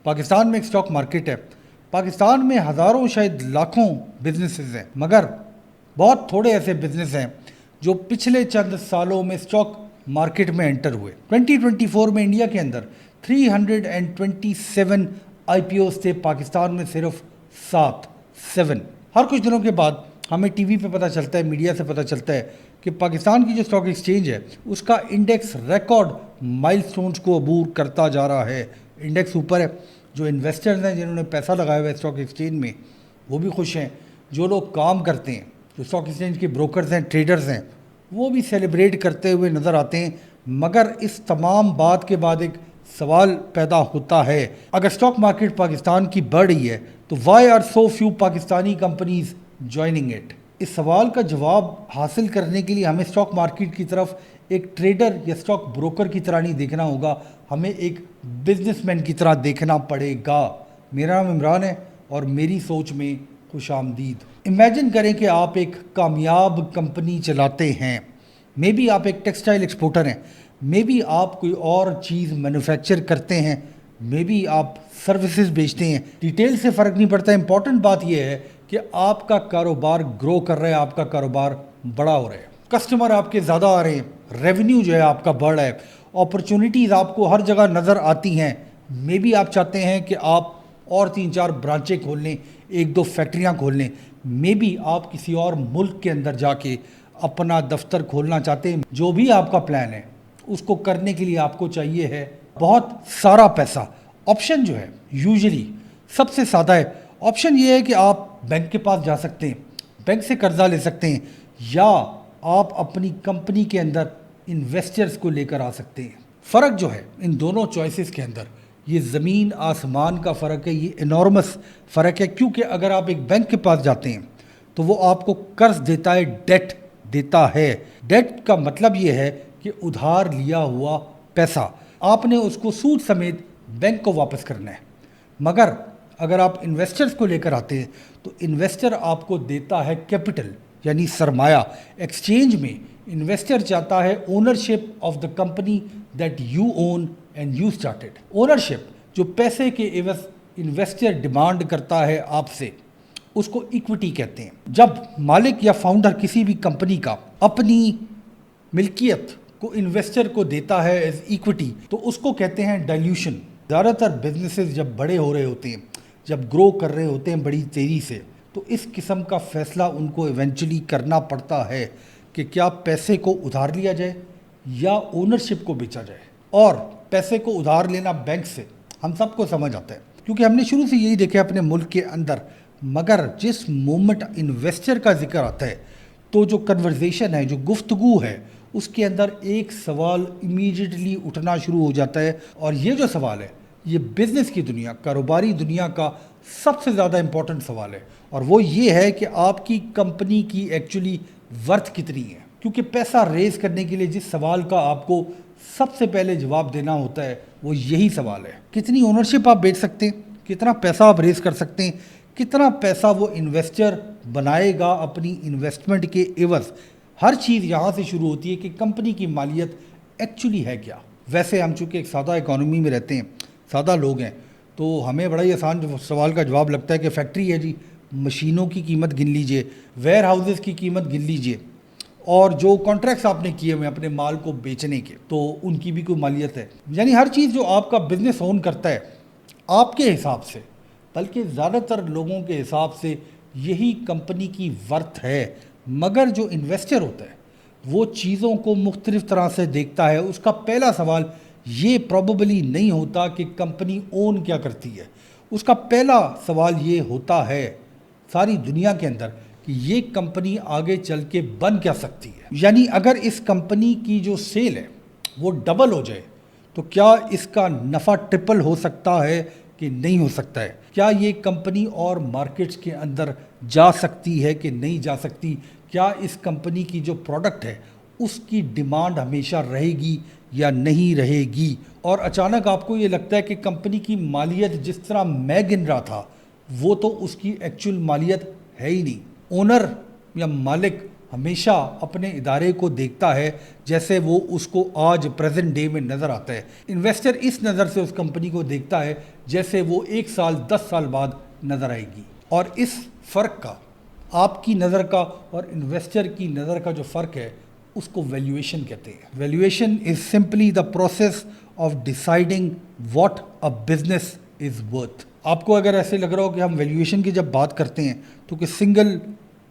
پاکستان میں ایک stock market ہے. پاکستان میں ہزاروں شاید لاکھوں بزنسز ہیں، مگر بہت تھوڑے ایسے بزنس ہیں جو پچھلے چند سالوں میں سٹاک مارکیٹ میں انٹر ہوئے. 2024 میں انڈیا کے اندر 327 آئی پی اوز تھے، پاکستان میں صرف 7. ہر کچھ دنوں کے بعد ہمیں ٹی وی پہ پتہ چلتا ہے، میڈیا سے پتہ چلتا ہے کہ پاکستان کی جو سٹاک ایکسچینج ہے اس کا انڈیکس ریکارڈ مائل سٹونز کو عبور کرتا جا رہا ہے. انڈیکس اوپر ہے. جو انویسٹرز ہیں جنہوں نے پیسہ لگایا ہوا ہے سٹاک ایکسچینج میں وہ بھی خوش ہیں. جو لوگ کام کرتے ہیں، جو سٹاک ایکسچینج کے بروکرز ہیں، ٹریڈرز ہیں، وہ بھی سیلیبریٹ کرتے ہوئے نظر آتے ہیں. مگر اس تمام بات کے بعد ایک سوال پیدا ہوتا ہے، اگر سٹاک مارکیٹ پاکستان کی بڑھ رہی ہے تو why are so few Pakistani companies joining it. اس سوال کا جواب حاصل کرنے کے لیے ہمیں سٹاک مارکیٹ کی طرف ایک ٹریڈر یا سٹاک بروکر کی طرح نہیں دیکھنا ہوگا، ہمیں ایک بزنس مین کی طرح دیکھنا پڑے گا. میرا نام عمران ہے اور میری سوچ میں خوش آمدید. امیجن کریں کہ آپ ایک کامیاب کمپنی چلاتے ہیں، مے بی آپ ایک ٹیکسٹائل ایکسپورٹر ہیں، مے بی آپ کوئی اور چیز مینوفیکچر کرتے ہیں، مے بی آپ سروسز بیچتے ہیں. ڈیٹیل سے فرق نہیں پڑتا. امپورٹنٹ بات یہ ہے کہ آپ کا کاروبار گرو کر رہا ہے، آپ کا کاروبار بڑا ہو رہا ہے، کسٹمر آپ کے زیادہ آ رہے ہیں، ریونیو جو ہے آپ کا بڑھ رہا ہے، اپرچونیٹیز آپ کو ہر جگہ نظر آتی ہیں. مے بی آپ چاہتے ہیں کہ آپ اور 3-4 برانچیں کھول لیں، 1-2 فیکٹریاں کھول لیں. مے بی آپ کسی اور ملک کے اندر جا کے اپنا دفتر کھولنا چاہتے ہیں. جو بھی آپ کا پلان ہے اس کو کرنے کے لیے آپ کو چاہیے ہے بہت سارا پیسہ. آپشن جو ہے یوزلی سب سے سادہ ہے. آپشن یہ ہے کہ آپ بینک کے پاس جا سکتے ہیں، بینک سے قرضہ لے سکتے ہیں، یا آپ اپنی کمپنی کے اندر انویسٹرز کو لے کر آ سکتے ہیں. فرق جو ہے ان دونوں چوائسز کے اندر یہ زمین آسمان کا فرق ہے، یہ انارمس فرق ہے. کیونکہ اگر آپ ایک بینک کے پاس جاتے ہیں تو وہ آپ کو قرض دیتا ہے، ڈیٹ دیتا ہے. ڈیٹ کا مطلب یہ ہے کہ ادھار لیا ہوا پیسہ آپ نے اس کو سود سمیت بینک کو واپس کرنا ہے. مگر اگر آپ انویسٹرز کو لے کر آتے ہیں تو انویسٹر آپ کو دیتا ہے کیپٹل یعنی سرمایہ. ایکسچینج میں انویسٹر چاہتا ہے ownership of the company that you own and you started. Ownership جو پیسے کے عوض انویسٹر ڈیمانڈ کرتا ہے آپ سے، اس کو ایکوٹی کہتے ہیں. جب مالک یا فاؤنڈر کسی بھی کمپنی کا اپنی ملکیت کو انویسٹر کو دیتا ہے ایز ایکوٹی تو اس کو کہتے ہیں ڈائلیوشن. زیادہ تر بزنسز جب بڑے ہو رہے ہوتے ہیں، جب گرو کر رہے ہوتے ہیں بڑی تیزی سے، تو اس قسم کا فیصلہ ان کو ایونچولی کرنا پڑتا ہے کہ کیا پیسے کو ادھار لیا جائے یا اونرشپ کو بیچا جائے. اور پیسے کو ادھار لینا بینک سے ہم سب کو سمجھ آتا ہے کیونکہ ہم نے شروع سے یہی دیکھا اپنے ملک کے اندر. مگر جس مومنٹ انویسٹر کا ذکر آتا ہے تو جو کنورزیشن ہے، جو گفتگو ہے، اس کے اندر ایک سوال امیڈیٹلی اٹھنا شروع ہو جاتا ہے. اور یہ جو سوال ہے یہ بزنس کی دنیا، کاروباری دنیا کا سب سے زیادہ امپورٹنٹ سوال ہے. اور وہ یہ ہے کہ آپ کی کمپنی کی ایکچولی ورتھ کتنی ہے. کیونکہ پیسہ ریز کرنے کے لیے جس سوال کا آپ کو سب سے پہلے جواب دینا ہوتا ہے وہ یہی سوال ہے، کتنی اونرشپ آپ بیچ سکتے ہیں، کتنا پیسہ آپ ریز کر سکتے ہیں، کتنا پیسہ وہ انویسٹر بنائے گا اپنی انویسٹمنٹ کے عوض. ہر چیز یہاں سے شروع ہوتی ہے کہ کمپنی کی مالیت ایکچولی ہے کیا. ویسے ہم چونکہ ایک سادہ اکانومی میں رہتے ہیں، سادہ لوگ ہیں، تو ہمیں بڑا ہی آسان سوال کا جواب لگتا ہے کہ فیکٹری ہے جی، مشینوں کی قیمت گن لیجئے، ویئر ہاؤسز کی قیمت گن لیجئے، اور جو کانٹریکٹس آپ نے کیے ہوئے اپنے مال کو بیچنے کے تو ان کی بھی کوئی مالیت ہے. یعنی ہر چیز جو آپ کا بزنس اون کرتا ہے آپ کے حساب سے، بلکہ زیادہ تر لوگوں کے حساب سے یہی کمپنی کی ورتھ ہے. مگر جو انویسٹر ہوتا ہے وہ چیزوں کو مختلف طرح سے دیکھتا ہے. اس کا پہلا سوال یہ پروبیبلی نہیں ہوتا کہ کمپنی اون کیا کرتی ہے. اس کا پہلا سوال یہ ہوتا ہے ساری دنیا کے اندر کہ یہ کمپنی آگے چل کے بن کیا سکتی ہے. یعنی اگر اس کمپنی کی جو سیل ہے وہ ڈبل ہو جائے تو کیا اس کا نفع ٹرپل ہو سکتا ہے کہ نہیں ہو سکتا ہے. کیا یہ کمپنی اور مارکیٹس کے اندر جا سکتی ہے کہ نہیں جا سکتی. کیا اس کمپنی کی جو پروڈکٹ ہے اس کی ڈیمانڈ ہمیشہ رہے گی یا نہیں رہے گی. اور اچانک آپ کو یہ لگتا ہے کہ کمپنی کی مالیت جس طرح میں گن رہا تھا وہ تو اس کی ایکچوئل مالیت ہے ہی نہیں. اونر یا مالک ہمیشہ اپنے ادارے کو دیکھتا ہے جیسے وہ اس کو آج پریزنٹ ڈے میں نظر آتا ہے. انویسٹر اس نظر سے اس کمپنی کو دیکھتا ہے جیسے وہ 1 سال 10 سال بعد نظر آئے گی. اور اس فرق کا، آپ کی نظر کا اور انویسٹر کی نظر کا جو فرق ہے اس کو ویلیویشن کہتے ہیں. Valuation is simply the process of deciding what a business is worth. آپ کو اگر ایسے لگ رہا ہو کہ ہم ویلیویشن کی جب بات کرتے ہیں تو کہ سنگل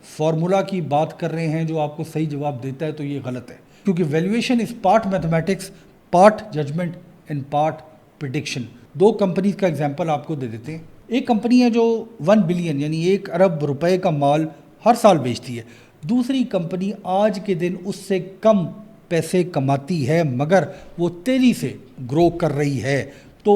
فارمولا کی بات کر رہے ہیں جو آپ کو صحیح جواب دیتا ہے، تو یہ غلط ہے. کیونکہ valuation is part mathematics, part judgment and part prediction. 2 companies کا ایگزامپل آپ کو دے دیتے ہیں. ایک کمپنی ہے جو 1 بلین یعنی 1 ارب روپے کا مال ہر سال بیچتی ہے. دوسری کمپنی آج کے دن اس سے کم پیسے کماتی ہے مگر وہ تیزی سے گرو کر رہی ہے. تو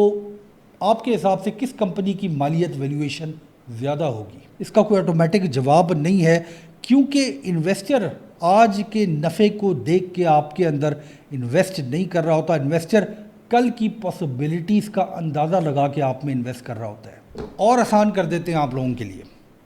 آپ کے حساب سے کس کمپنی کی مالیت ویلیویشن زیادہ ہوگی؟ اس کا کوئی آٹومیٹک جواب نہیں ہے، کیونکہ انویسٹر آج کے نفع کو دیکھ کے آپ کے اندر انویسٹ نہیں کر رہا ہوتا. انویسٹر کل کی پاسبلٹیز کا اندازہ لگا کے آپ میں انویسٹ کر رہا ہوتا ہے. اور آسان کر دیتے ہیں آپ لوگوں کے لیے.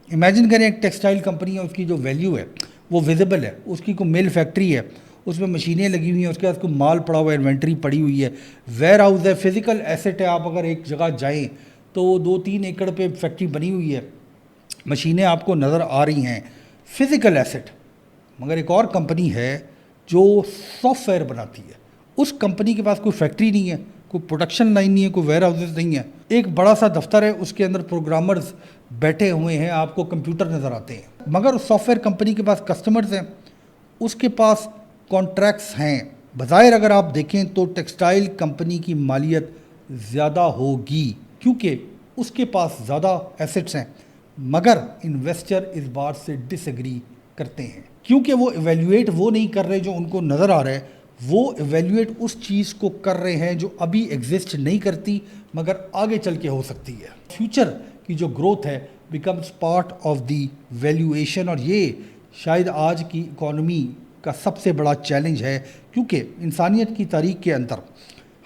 امیجن کریں ایک ٹیکسٹائل کمپنی ہے، اس کی جو ویلیو ہے وہ ویزیبل ہے. اس کی کوئی میل فیکٹری ہے، اس میں مشینیں لگی ہوئی ہیں، اس کے بعد کوئی مال پڑا ہوا ہے، انوینٹری پڑی ہوئی ہے، ویئر ہاؤس ہے، فزیکل ایسٹ ہے. آپ اگر ایک جگہ جائیں تو 2-3 ایکڑ پہ فیکٹری بنی ہوئی ہے، مشینیں آپ کو نظر آ رہی ہیں، فزیکل ایسٹ. مگر ایک اور کمپنی ہے جو سافٹ ویئر بناتی ہے. اس کمپنی کے پاس کوئی فیکٹری نہیں ہے، کوئی پروڈکشن لائن نہیں ہے، کوئی ویئر ہاؤسز نہیں ہے، ایک بڑا سا دفتر ہے، اس کے اندر پروگرامرز بیٹھے ہوئے ہیں، آپ کو کمپیوٹر نظر آتے ہیں. مگر اس سافٹ ویئر کمپنی کے پاس کسٹمرز ہیں، اس کے پاس کانٹریکٹس ہیں. بظاہر اگر آپ دیکھیں تو ٹیکسٹائل کمپنی کی مالیت زیادہ ہوگی کیونکہ اس کے پاس زیادہ ایسٹس ہیں. مگر انویسٹر اس بات سے ڈس ایگری کرتے ہیں کیونکہ وہ ایویلیویٹ وہ نہیں کر رہے جو ان کو نظر آ رہا ہے، وہ ایویلیویٹ اس چیز کو کر رہے ہیں جو ابھی ایگزسٹ نہیں کرتی مگر آگے چل کے ہو سکتی ہے. فیوچر کی جو گروتھ ہے becomes part of the valuation. اور یہ شاید آج کی اکانومی کا سب سے بڑا چیلنج ہے، کیونکہ انسانیت کی تاریخ کے اندر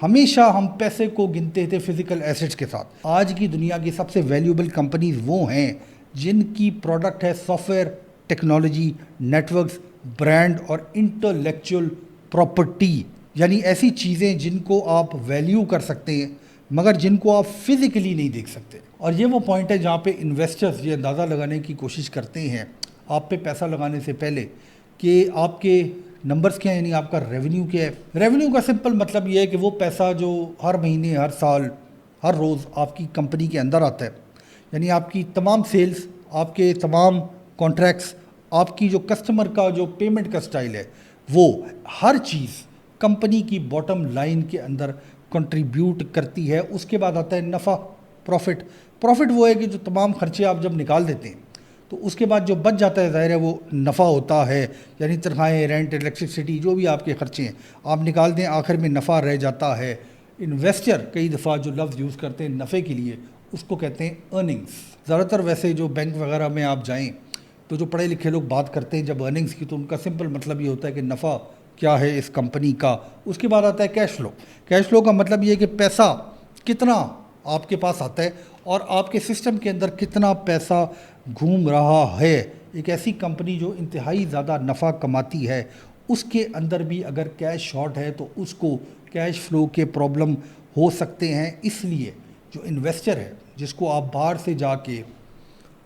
ہمیشہ ہم پیسے کو گنتے تھے فزیکل ایسٹس کے ساتھ. آج کی دنیا کی سب سے ویلیوبل کمپنیز وہ ہیں جن کی پروڈکٹ ہے soft where, technology, networks, brand اور انٹلیکچوئل پراپرٹی. یعنی ایسی چیزیں جن کو آپ ویلیو کر سکتے ہیں مگر جن کو آپ فزیکلی نہیں دیکھ سکتے. اور یہ وہ پوائنٹ ہے جہاں پہ انویسٹرز یہ اندازہ لگانے کی کوشش کرتے ہیں آپ پہ پیسہ لگانے سے پہلے کہ آپ کے نمبرز کیا ہیں، یعنی آپ کا ریونیو کیا ہے. ریونیو کا سمپل مطلب یہ ہے کہ وہ پیسہ جو ہر مہینے، ہر سال، ہر روز آپ کی کمپنی کے اندر آتا ہے. یعنی آپ کی تمام سیلز، آپ کے تمام کانٹریکٹس، آپ کی جو کسٹمر کا جو پیمنٹ کا سٹائل ہے، وہ ہر چیز کمپنی کی باٹم لائن کے اندر کنٹریبیوٹ کرتی ہے. اس کے بعد آتا ہے نفع، پروفٹ. پروفٹ وہ ہے کہ جو تمام خرچے آپ جب نکال دیتے ہیں تو اس کے بعد جو بچ جاتا ہے ظاہر ہے وہ نفع ہوتا ہے. یعنی تنخواہیں، رینٹ، الیکٹرسٹی، جو بھی آپ کے خرچے ہیں آپ نکال دیں، آخر میں نفع رہ جاتا ہے. انویسٹر کئی دفعہ جو لفظ یوز کرتے ہیں نفع کے لیے اس کو کہتے ہیں ارننگز. زیادہ تر ویسے جو بینک وغیرہ میں آپ جائیں تو جو پڑھے لکھے لوگ بات کرتے ہیں جب ارننگز کی تو ان کا سمپل مطلب یہ ہوتا ہے کہ نفع کیا ہے اس کمپنی کا. اس کے بعد آتا ہے کیش فلو. کیش فلو کا مطلب یہ ہے کہ پیسہ کتنا آپ کے پاس آتا ہے اور آپ کے سسٹم کے اندر کتنا پیسہ گھوم رہا ہے. ایک ایسی کمپنی جو انتہائی زیادہ نفع کماتی ہے اس کے اندر بھی اگر کیش شارٹ ہے تو اس کو کیش فلو کے پرابلم ہو سکتے ہیں. اس لیے جو انویسٹر ہے جس کو آپ باہر سے جا کے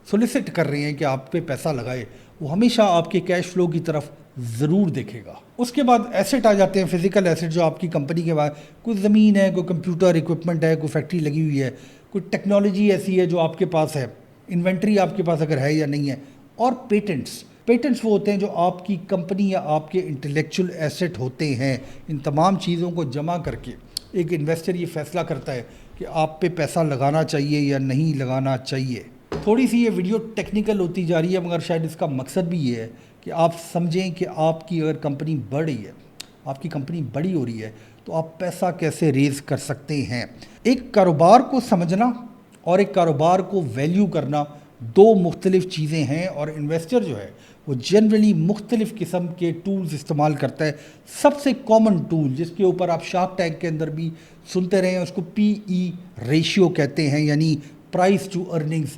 سولیسٹ کر رہے ہیں کہ آپ پہ پیسہ لگائے، وہ ہمیشہ آپ کے کیش فلو کی طرف ضرور دیکھے گا. اس کے بعد ایسٹ آ جاتے ہیں، فزیکل ایسٹ جو آپ کی کمپنی کے بعد کوئی زمین ہے، کوئی کمپیوٹر اکوپمنٹ ہے، کوئی فیکٹری لگی ہوئی ہے، کوئی ٹیکنالوجی ایسی ہے جو آپ کے پاس ہے، انوینٹری آپ کے پاس اگر ہے یا نہیں ہے. اور پیٹنٹس. پیٹنٹس وہ ہوتے ہیں جو آپ کی کمپنی یا آپ کے انٹلیکچوئل ایسٹ ہوتے ہیں. ان تمام چیزوں کو جمع کر کے ایک انویسٹر یہ فیصلہ کرتا ہے کہ آپ پہ پیسہ لگانا چاہیے یا نہیں لگانا چاہیے. تھوڑی سی یہ ویڈیو ٹیکنیکل ہوتی جا رہی ہے مگر شاید اس کا مقصد بھی یہ ہے کہ آپ سمجھیں کہ آپ کی اگر کمپنی بڑھ رہی ہے، آپ کی کمپنی بڑی ہو رہی ہے تو آپ پیسہ کیسے ریز کر سکتے ہیں. ایک کاروبار کو سمجھنا اور ایک کاروبار کو ویلیو کرنا 2 مختلف چیزیں ہیں. اور انویسٹر جو ہے وہ جنرلی مختلف قسم کے ٹولز استعمال کرتا ہے. سب سے کامن ٹول جس کے اوپر آپ شارک ٹینک کے اندر بھی سنتے رہے ہیں اس کو PE ریشیو کہتے ہیں، یعنی پرائز ٹو ارننگز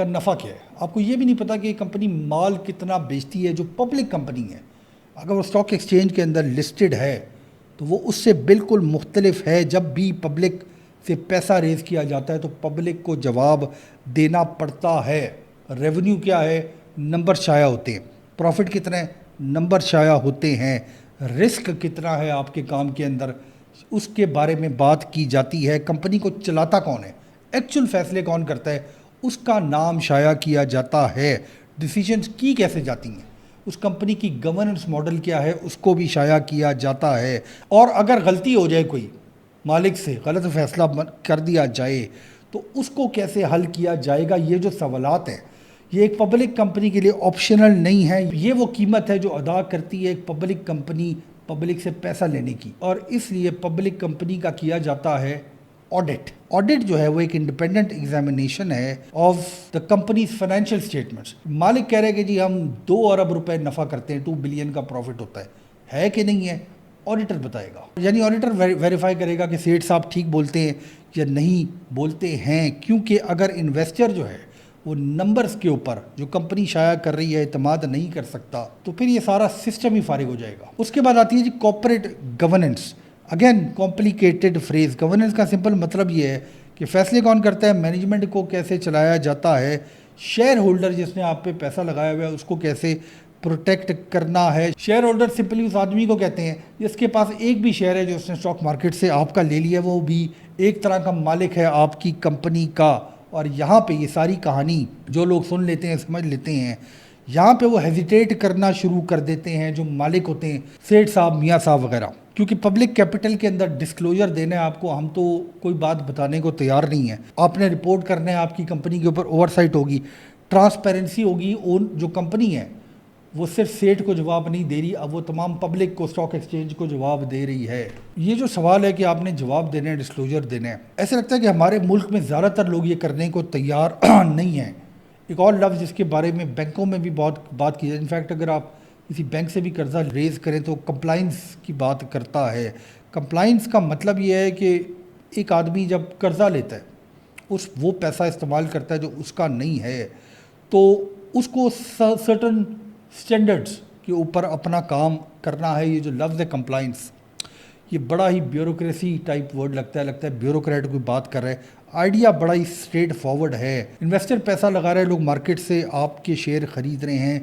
کا نفع کیا ہے. آپ کو یہ بھی نہیں پتا کہ یہ کمپنی مال کتنا بیچتی ہے جو پبلک کمپنی ہے. اگر وہ اسٹاک ایکسچینج کے اندر لسٹڈ ہے تو وہ اس سے بالکل مختلف ہے. جب بھی پبلک سے پیسہ ریز کیا جاتا ہے تو پبلک کو جواب دینا پڑتا ہے. ریونیو کیا ہے؟ نمبر شائع ہوتے ہیں. پروفٹ کتنا ہے؟ نمبر شائع ہوتے ہیں. رسک کتنا ہے آپ کے کام کے اندر، اس کے بارے میں بات کی جاتی ہے. کمپنی کو چلاتا کون ہے، ایکچول فیصلے کون کرتا ہے، اس کا نام شائع کیا جاتا ہے. ڈیسیجنز کی کیسے جاتی ہیں، اس کمپنی کی گورننس ماڈل کیا ہے، اس کو بھی شائع کیا جاتا ہے. اور اگر غلطی ہو جائے، کوئی مالک سے غلط فیصلہ کر دیا جائے تو اس کو کیسے حل کیا جائے گا. یہ جو سوالات ہیں یہ ایک پبلک کمپنی کے لیے آپشنل نہیں ہے. یہ وہ قیمت ہے جو ادا کرتی ہے ایک پبلک کمپنی پبلک سے پیسہ لینے کی. اور اس لیے پبلک کمپنی کا کیا جاتا ہے آڈٹ. آڈٹ جو ہے وہ ایک انڈیپینڈنٹ ایگزامینیشن ہے of the companies financial statements. مالک کہہ رہے ہیں کہ جی ہم 2 ارب روپے نفع کرتے ہیں، 2 بلین کا پروفٹ ہوتا ہے کہ نہیں ہے؟ آڈیٹر بتائے گا. یعنی آڈیٹر ویریفائی کرے گا کہ سیٹھ صاحب ٹھیک بولتے ہیں یا نہیں بولتے ہیں. کیونکہ اگر انویسٹر جو ہے وہ نمبرز کے اوپر جو کمپنی شائع کر رہی ہے اعتماد نہیں کر سکتا تو پھر یہ سارا سسٹم ہی فارغ ہو جائے گا. اس کے بعد آتی ہے جی corporate governance. Again complicated phrase. Governance کا سمپل مطلب یہ ہے کہ فیصلے کون کرتا ہے، مینجمنٹ کو کیسے چلایا جاتا ہے، شیئر ہولڈر جس نے آپ پہ پیسہ لگایا ہوا ہے اس کو کیسے پروٹیکٹ کرنا ہے. شیئر ہولڈر سمپلی اس آدمی کو کہتے ہیں جس کے پاس ایک بھی شیئر ہے جو اس نے اسٹاک مارکیٹ سے آپ کا لے لیا، وہ بھی ایک طرح کا مالک ہے آپ کی کمپنی کا. اور یہاں پہ یہ ساری کہانی جو لوگ سن لیتے ہیں سمجھ لیتے ہیں، یہاں پہ وہ ہیزیٹیٹ کرنا شروع کر دیتے ہیں جو مالک ہوتے ہیں، سیٹھ صاحب، میاں صاحب وغیرہ. کیونکہ پبلک کیپٹل کے اندر ڈسکلوجر دینا ہے آپ کو. ہم تو کوئی بات بتانے کو تیار نہیں ہے. آپ نے رپورٹ کرنا ہے، آپ کی کمپنی کے اوپر اوور سائٹ ہوگی، ٹرانسپیرنسی ہوگی. جو کمپنی ہے وہ صرف سیٹ کو جواب نہیں دے رہی، اب وہ تمام پبلک کو، اسٹاک ایکسچینج کو جواب دے رہی ہے. یہ جو سوال ہے کہ آپ نے جواب دینا ہے، ڈسکلوجر دینا ہے، ایسا لگتا ہے کہ ہمارے ملک میں زیادہ تر لوگ یہ کرنے کو تیار نہیں ہیں. ایک اور لفظ جس کے بارے میں بینکوں میں بھی بہت بات کی جائے، انفیکٹ اگر آپ کسی بینک سے بھی قرضہ ریز کریں تو کمپلائنس کی بات کرتا ہے. کمپلائنس کا مطلب یہ ہے کہ ایک آدمی جب قرضہ لیتا ہے، وہ پیسہ استعمال کرتا ہے جو اس کا نہیں ہے، تو اس کو سرٹن سٹینڈرڈز کے اوپر اپنا کام کرنا ہے. یہ جو لفظ ہے کمپلائنس، یہ بڑا ہی بیوروکریسی ٹائپ ورڈ لگتا ہے بیوروکریٹ کوئی بات کر رہا ہے. آئیڈیا بڑا ہی اسٹریٹ فارورڈ ہے. انویسٹر پیسہ لگا رہے ہیں، لوگ مارکیٹ سے آپ کے شیئر خرید رہے ہیں،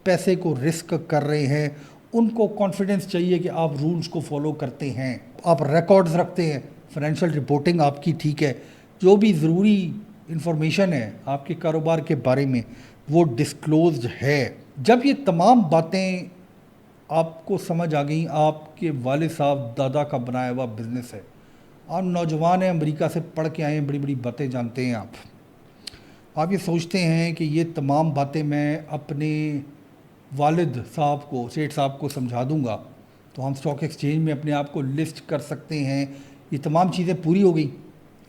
پیسے کو رسک کر رہے ہیں. ان کو کانفیڈنس چاہیے کہ آپ رولز کو فالو کرتے ہیں، آپ ریکارڈز رکھتے ہیں، فائنینشیل رپورٹنگ آپ کی ٹھیک ہے، جو بھی ضروری انفارمیشن ہے آپ کے کاروبار کے بارے میں وہ ڈسکلوزڈ ہے. جب یہ تمام باتیں آپ کو سمجھ آ گئیں، آپ کے والد صاحب دادا کا بنایا ہوا بزنس ہے، آپ نوجوان ہیں، امریکہ سے پڑھ کے آئے ہیں، بڑی بڑی باتیں جانتے ہیں. آپ یہ سوچتے ہیں کہ یہ تمام باتیں میں اپنے والد صاحب کو، سیٹھ صاحب کو سمجھا دوں گا تو ہم اسٹاک ایکسچینج میں اپنے آپ کو لسٹ کر سکتے ہیں. یہ تمام چیزیں پوری ہو گئیں.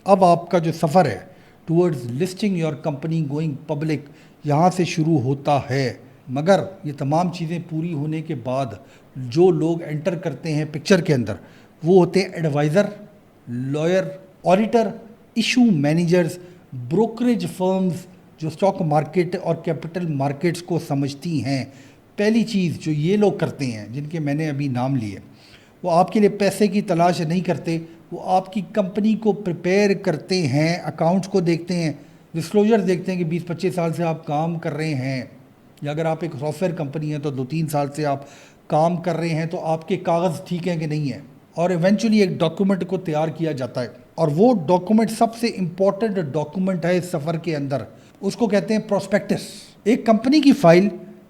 اب آپ کا جو سفر ہے towards listing your company going public یہاں سے شروع ہوتا ہے. مگر یہ تمام چیزیں پوری ہونے کے بعد جو لوگ انٹر کرتے ہیں پکچر کے اندر وہ ہوتے ہیں adviser, lawyer, auditor, issue managers, brokerage firms جو اسٹاک مارکیٹ اور کیپٹل مارکیٹس کو سمجھتی ہیں. پہلی چیز جو یہ لوگ کرتے ہیں جن کے میں نے ابھی نام لیے، وہ آپ کے لیے پیسے کی تلاش نہیں کرتے، وہ آپ کی کمپنی کو پریپیئر کرتے ہیں، اکاؤنٹس کو دیکھتے ہیں، ڈسکلوجر دیکھتے ہیں کہ 20-25 سال سے آپ کام کر رہے ہیں، یا اگر آپ ایک سافٹ ویئر کمپنی ہے تو 2-3 سال سے آپ کام کر رہے ہیں، تو آپ کے کاغذ ٹھیک ہیں کہ نہیں ہیں. اور ایونچولی ایک ڈاکومنٹ کو تیار کیا جاتا ہے، اور وہ ڈاکومنٹ سب سے امپورٹنٹ ڈاکومنٹ ہے اس سفر کے اندر. اس کو کہتے ہیں پروسپیکٹس. ایک کمپنی کی فائل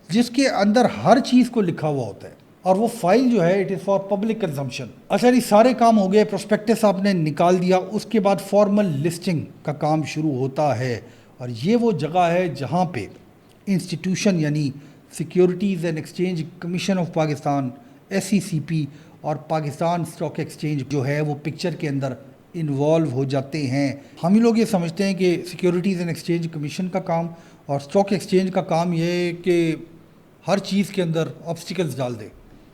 جس کے اندر ہر چیز کو لکھا ہوا ہوتا ہے، اور وہ فائل جو ہے it is for public consumption. اچھا یہ سارے کام ہو گئے، پروسپیکٹس آپ نے نکال دیا، اس کے بعد فارمل لسٹنگ کا کام شروع ہوتا ہے. اور یہ وہ جگہ ہے جہاں پہ انسٹیٹیوشن یعنی securities and exchange commission of Pakistan, SECP، اور پاکستان اسٹاک ایکسچینج جو ہے وہ پکچر کے اندر انوالو ہو جاتے ہیں. ہم ہی لوگ یہ سمجھتے ہیں کہ سیکیورٹیز اینڈ ایکسچینج کمیشن کا کام اور اسٹاک ایکسچینج کا کام یہ ہے کہ ہر چیز کے اندر آبسٹیکلز ڈال دے،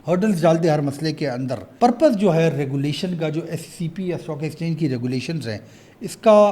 ہرڈلز ڈال دے ہر مسئلے کے اندر. پرپز جو ہے ریگولیشن کا، جو SECP یا اسٹاک ایکسچینج کی ریگولیشنز ہیں، اس کا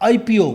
IPO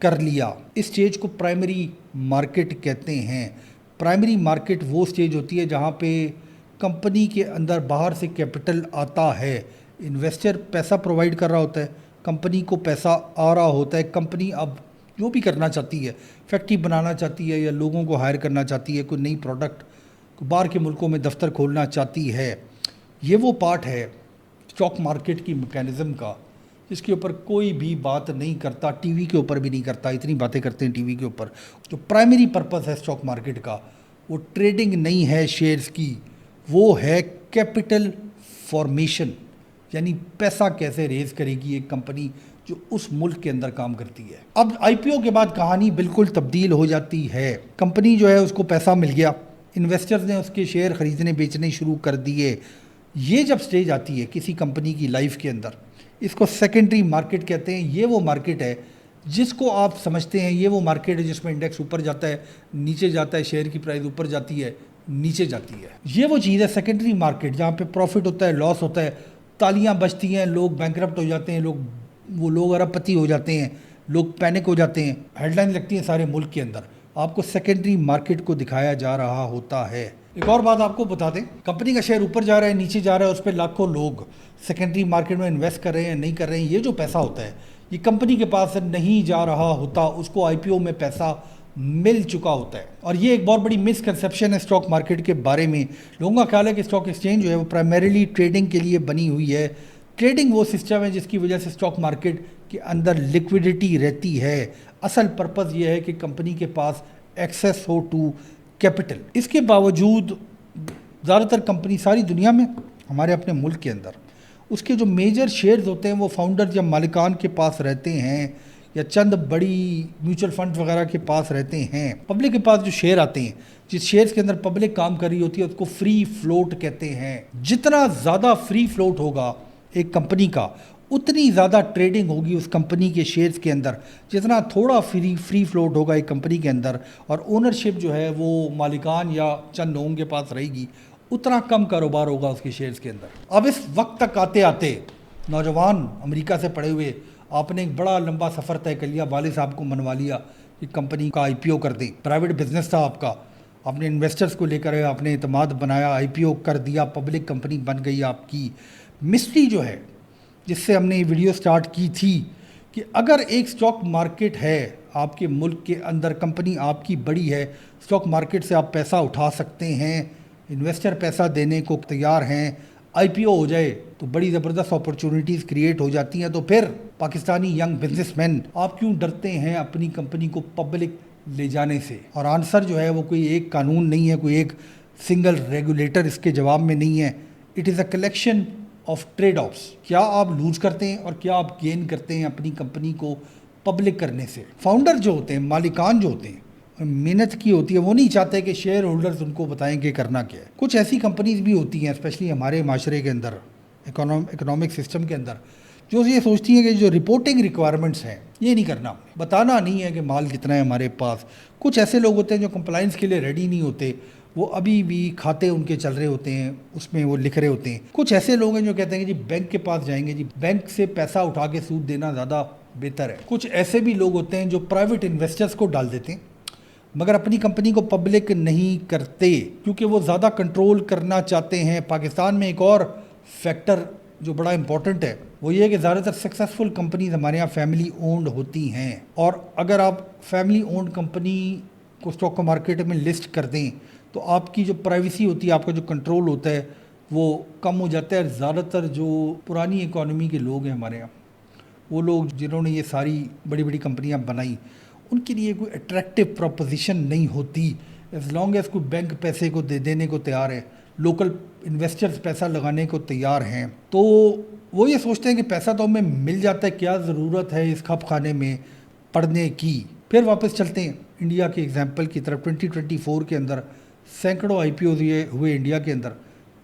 کر لیا. اس سٹیج کو پرائمری مارکیٹ کہتے ہیں. پرائمری مارکیٹ وہ سٹیج ہوتی ہے جہاں پہ کمپنی کے اندر باہر سے کیپٹل آتا ہے, انویسٹر پیسہ پرووائڈ کر رہا ہوتا ہے, کمپنی کو پیسہ آ رہا ہوتا ہے, کمپنی اب جو بھی کرنا چاہتی ہے, فیکٹری بنانا چاہتی ہے یا لوگوں کو ہائر کرنا چاہتی ہے, کوئی نئی پروڈکٹ باہر کے ملکوں میں دفتر کھولنا چاہتی ہے. یہ وہ پارٹ ہے اسٹاک مارکیٹ کی میکینزم کا جس کے اوپر کوئی بھی بات نہیں کرتا, ٹی وی کے اوپر بھی نہیں کرتا. اتنی باتیں کرتے ہیں ٹی وی کے اوپر. جو پرائمری پرپز ہے اسٹاک مارکیٹ کا وہ ٹریڈنگ نہیں ہے شیئرز کی, وہ ہے کیپٹل فارمیشن, یعنی پیسہ کیسے ریز کرے گی ایک کمپنی جو اس ملک کے اندر کام کرتی ہے. اب آئی پی او کے بعد کہانی بالکل تبدیل ہو جاتی ہے. کمپنی جو ہے اس کو پیسہ مل گیا, انویسٹرز نے اس کے شیئر خریدنے بیچنے شروع کر دیے. یہ جب سٹیج آتی ہے کسی کمپنی کی لائف کے اندر, اس کو سیکنڈری مارکیٹ کہتے ہیں. یہ وہ مارکیٹ ہے جس کو آپ سمجھتے ہیں, یہ وہ مارکیٹ ہے جس میں انڈیکس اوپر جاتا ہے, نیچے جاتا ہے, شیئر کی پرائز اوپر جاتی ہے, نیچے جاتی ہے. یہ وہ چیز ہے سیکنڈری مارکیٹ جہاں پہ پروفٹ ہوتا ہے, لاس ہوتا ہے, تالیاں بجتی ہیں, لوگ بینکرپٹ ہو جاتے ہیں, لوگ ارب پتی ہو جاتے ہیں, لوگ پینک ہو جاتے ہیں, ہیڈ لائن لگتی ہیں سارے ملک کے اندر. آپ کو سیکنڈری مارکیٹ کو دکھایا جا رہا ہوتا ہے. ایک اور بات آپ کو بتا دیں, کمپنی کا شیئر اوپر جا رہا ہے, نیچے جا رہا ہے, اس پہ لاکھوں لوگ سیکنڈری مارکیٹ میں انویسٹ کر رہے ہیں, نہیں کر رہے ہیں. یہ جو پیسہ ہوتا ہے یہ کمپنی کے پاس نہیں جا رہا ہوتا, اس کو آئی پی او میں پیسہ مل چکا ہوتا ہے. اور یہ ایک بہت بڑی مسکنسیپشن ہے اسٹاک مارکیٹ کے بارے میں. لوگوں کا خیال ہے کہ اسٹاک ایکسچینج جو ہے وہ پرائمریلی ٹریڈنگ کے لیے بنی ہوئی ہے. ٹریڈنگ وہ سسٹم ہے جس کی وجہ سے اسٹاک مارکیٹ کے اندر لیکویڈیٹی رہتی ہے. اصل پرپز یہ ہے کہ کمپنی کے پاس ایکسیس ہو ٹو کیپٹل. اس کے باوجود زیادہ تر کمپنی ساری دنیا میں, ہمارے اپنے ملک کے اندر, اس کے جو میجر شیئرز ہوتے ہیں وہ فاؤنڈر یا مالکان کے پاس رہتے ہیں یا چند بڑی میوچل فنڈ وغیرہ کے پاس رہتے ہیں. پبلک کے پاس جو شیئر آتے ہیں, جس شیئرز کے اندر پبلک کام کر رہی ہوتی ہے, اس کو فری فلوٹ کہتے ہیں. جتنا زیادہ فری فلوٹ ہوگا ایک کمپنی کا, اتنی زیادہ ٹریڈنگ ہوگی اس کمپنی کے شیئرز کے اندر. جتنا تھوڑا فری فلوٹ ہوگا ایک کمپنی کے اندر اور اونرشپ جو ہے وہ مالکان یا چند لوگوں کے پاس رہے گی, اتنا کم کاروبار ہوگا اس کے شیئرز کے اندر. اب اس وقت تک آتے آتے نوجوان امریکہ سے پڑھے ہوئے, آپ نے ایک بڑا لمبا سفر طے کر لیا, والد صاحب کو منوا لیا کہ کمپنی کا آئی پی او کر دیں. پرائیویٹ بزنس تھا آپ کا, آپ نے انویسٹرز کو لے کر آپ نے اعتماد بنایا, آئی پی او کر دیا, پبلک کمپنی بن گئی آپ کی. مسٹری جو ہے جس سے ہم نے یہ ویڈیو سٹارٹ کی تھی کہ اگر ایک اسٹاک مارکیٹ ہے آپ کے ملک کے اندر, کمپنی آپ کی بڑی ہے, اسٹاک مارکیٹ سے آپ پیسہ اٹھا سکتے ہیں, انویسٹر پیسہ دینے کو تیار ہیں, آئی پی او ہو جائے تو بڑی زبردست اپرچونیٹیز کریٹ ہو جاتی ہیں, تو پھر پاکستانی ینگ بزنس مین آپ کیوں ڈرتے ہیں اپنی کمپنی کو پبلک لے جانے سے؟ اور آنسر جو ہے وہ کوئی ایک قانون نہیں ہے, کوئی ایک سنگل ریگولیٹر اس کے جواب میں نہیں ہے. It is a collection of trade offs. کیا آپ لوز کرتے ہیں اور کیا آپ گین کرتے ہیں اپنی کمپنی کو پبلک کرنے سے. فاؤنڈر جو ہوتے ہیں, مالکان جو ہوتے ہیں, محنت کی ہوتی ہے, وہ نہیں چاہتے کہ شیئر ہولڈرز ان کو بتائیں کہ کرنا کیا ہے. کچھ ایسی کمپنیز بھی ہوتی ہیں اسپیشلی ہمارے معاشرے کے اندر, اکنامک سسٹم کے اندر, جو یہ سوچتی ہیں کہ جو رپورٹنگ ریکوائرمنٹس ہیں یہ نہیں کرنا, بتانا نہیں ہے کہ مال کتنا ہے ہمارے پاس. کچھ ایسے لوگ ہوتے ہیں جو کمپلائنس کے لیے ریڈی نہیں ہوتے, وہ ابھی بھی کھاتے ان کے چل رہے ہوتے ہیں, اس میں وہ لکھ رہے ہوتے ہیں. کچھ ایسے لوگ ہیں جو کہتے ہیں کہ جی بینک کے پاس جائیں گے, جی بینک سے پیسہ اٹھا کے سود دینا زیادہ بہتر ہے. کچھ ایسے بھی لوگ ہوتے ہیں جو پرائیویٹ انویسٹرز کو ڈال دیتے ہیں مگر اپنی کمپنی کو پبلک نہیں کرتے کیونکہ وہ زیادہ کنٹرول کرنا چاہتے ہیں. پاکستان میں ایک اور فیکٹر جو بڑا امپورٹنٹ ہے وہ یہ ہے کہ زیادہ تر سکسیزفل کمپنیز ہمارے یہاں فیملی اونڈ ہوتی ہیں, اور اگر آپ فیملی اونڈ کمپنی کو اسٹاک مارکیٹ میں لسٹ کر دیں تو آپ کی جو پرائیویسی ہوتی ہے, آپ کا جو کنٹرول ہوتا ہے وہ کم ہو جاتا ہے. زیادہ تر جو پرانی اکانومی کے لوگ ہیں ہمارے یہاں, وہ لوگ جنہوں نے یہ ساری بڑی بڑی کمپنیاں بنائیں, ان کے لیے کوئی اٹریکٹیو پروپوزیشن نہیں ہوتی. ایز لانگ ایز کوئی بینک پیسے کو دینے کو تیار ہے, لوکل انویسٹرز پیسہ لگانے کو تیار ہیں, تو وہ یہ سوچتے ہیں کہ پیسہ تو ہمیں مل جاتا ہے, کیا ضرورت ہے اس کھپ خانے میں پڑھنے کی. پھر واپس چلتے ہیں انڈیا کے ایگزامپل کی طرف. 2024 کے اندر سینکڑوں آئی پی اوز ہوئے انڈیا کے اندر,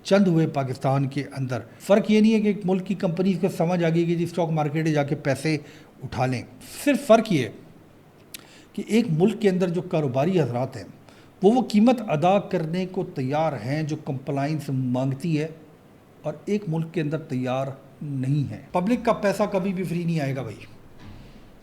چند ہوئے پاکستان کے اندر. فرق یہ نہیں ہے کہ ایک ملک کی کمپنیز کو سمجھ آ گئی کہ جی اسٹاک مارکیٹ جا کے پیسے اٹھا لیں. صرف فرق یہ ہے کہ ایک ملک کے اندر جو کاروباری حضرات ہیں وہ قیمت ادا کرنے کو تیار ہیں جو کمپلائنس مانگتی ہے, اور ایک ملک کے اندر تیار نہیں ہے. پبلک کا پیسہ کبھی بھی فری نہیں آئے گا بھائی,